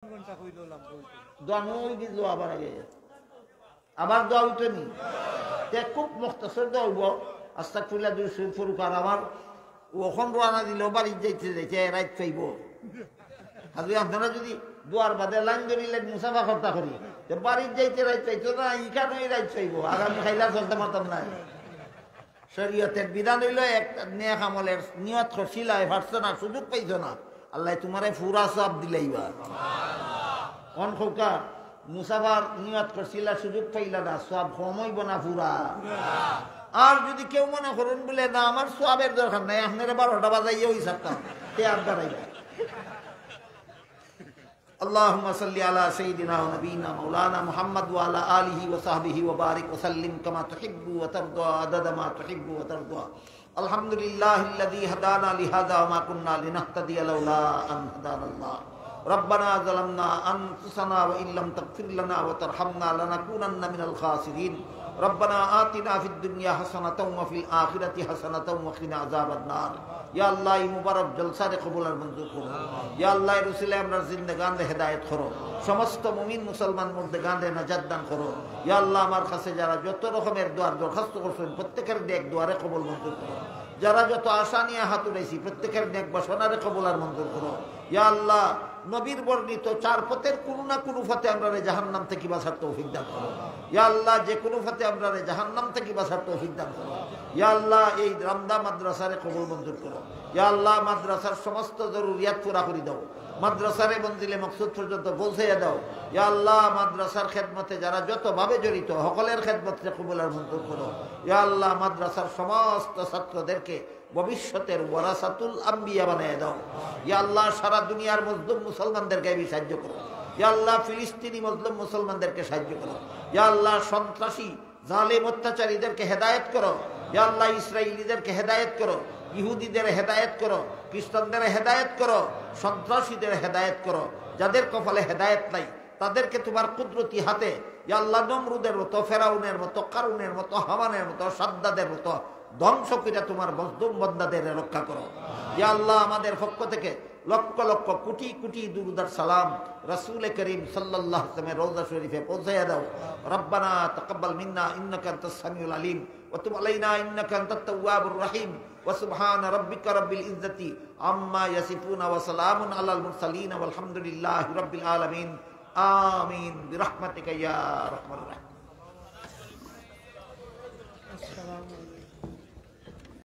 দোয়া নই দি দোয়া আবার আগে আবার দোয়া উঠেনি খুব মুখতাসর দোয়া হইব আস্তাগফিরুল্লাহ দুই শরীফ ফুরুক আর আমার ওখন রওনা দিল বাড়ি যাইতে যাইতে রাত পাইব আজকে আপনারা যদি দোয়ার বাদে লাইন ধরিলেন মুসাফা খরতা করি বাড়ির যাইতে রাত পাইতো না ইখানেই রাত পাইব আগামী খাইলা চলতে পারতাম না শরীয়তের বিধান হইল একটা নেক আমলের নিয়ত করছিলাই পারছো না সুযোগ পাইছো না আল্লাহ তোমারে ফুরা সব দিলাইবা কোন খোকা মুসাফার নিয়ত করছিলা সুযোগ পাইলা না সব সময় বনা ফুরা আর যদি কেউ মনে করেন বলে না আমার সবের দরকার নাই আপনারা 12টা বাজাইয়া ওই সারতাম তে আর দাঁড়াইবা اللهم صل على سيدنا ونبينا مولانا محمد وعلى آله وصحبه وبارك وسلم كما تحب وترضى عدد ما تحب وترضى الحمد لله الذي هدانا لهذا وما كنا لنهتدي لولا أن هدانا الله ربنا ظلمنا أنفسنا وإن لم تغفر لنا وترحمنا لنكونن من الخاسرين ربنا آتنا في الدنيا حسنة وفي الآخرة حسنة وقنا عذاب النار یا اللہ مبارک جلسہ دے قبول اور منظور کرو یا اللہ رسول امرار زندگان دے ہدایت کرو সমস্ত মুমিন মুসলমান মুর্দেগান দে নাজাত দান করো ইয়া আল্লাহ আমার কাছে যারা যত রকমের দোয়ার দরখাস্ত করছেন প্রত্যেকের নেক দোয়ারে কবুল মঞ্জুর করো যারা যত আশা নিয়ে হাত উঠাইছি প্রত্যেকের নেক বাসনারে কবুল আর মঞ্জুর করো ইয়া আল্লাহ নবীর বর্ণিত চার পথের কোনো না কোনো পথে আমরা জাহান্নাম থেকে বাঁচার তৌফিক দান করো ইয়া আল্লাহ যে কোনো পথে আমরা জাহান্নাম থেকে বাঁচার তৌফিক দান করো ইয়া আল্লাহ এই রামদা মাদ্রাসারে কবুল মঞ্জুর করো ইয়া আল্লাহ মাদ্রাসার সমস্ত জরুরিয়াত পুরা করে দাও মাদ্রাসারে মঞ্জিলে মকসুদ পর্যন্ত পৌঁছাইয়া দাও ইয়া আল্লাহ মাদ্রাসার খেদমতে যারা যতভাবে জড়িত সকলের খেদমতে কবুল আর মঞ্জুর করো ইয়া আল্লাহ মাদ্রাসার সমস্ত ছাত্রদেরকে ভবিষ্যতের ওয়ারাসাতুল আম্বিয়া বানিয়ে দাও ইয়া আল্লাহ সারা দুনিয়ার মজলুম মুসলমানদেরকে সাহায্য করো ইয়া আল্লাহ ফিলিস্তিনি মজলুম মুসলমানদেরকে সাহায্য করো ইয়া আল্লাহ সন্ত্রাসী জালেম অত্যাচারীদেরকে হেদায়েত করো ইয়া আল্লাহ ইসরায়েলিদেরকে হেদায়েত করো ইহুদিদের হেদায়েত করো খ্রিস্টানদের হেদায়েত করো সন্ত্রাসীদের হেদায়েত করো যাদের কপালে হেদায়েত নাই তাদেরকে তোমার কুদরতি হাতে ইয়া আল্লাহ নমরুদের মতো ফেরাউনের মতো কারুনের মতো হামানের মতো সাদ্দাদের মতো ধ্বংস করে তোমার মজলুম বান্দাদের রক্ষা করো ইয়া আল্লাহ আমাদের পক্ষ থেকে লক্ষ লক্ষ কোটি কোটি দুরুদ আর সালাম রাসূল করিম সাল্লাল্লাহু আলাইহি ওয়াসাল্লামের রওজা শরীফে পৌঁছায়া দাও রব্বানা তাকাব্বাল মিন্না ইন্নাকা আনতাস সামিউল আলিম ওয়া তুব আলাইনা ইন্নাকা আনতাত তাওয়াবুর রহিম ওয়া সুবহানা রাব্বিকা রাব্বিল ইজ্জাতি আম্মা ইয়াসিফুনা ওয়া সালামুন আলাল মুরসালিন ওয়া আলহামদুলিল্লাহি রাব্বিল আলামিন আমিন বিরহমাতিকা ইয়া আরহামার রাহিম।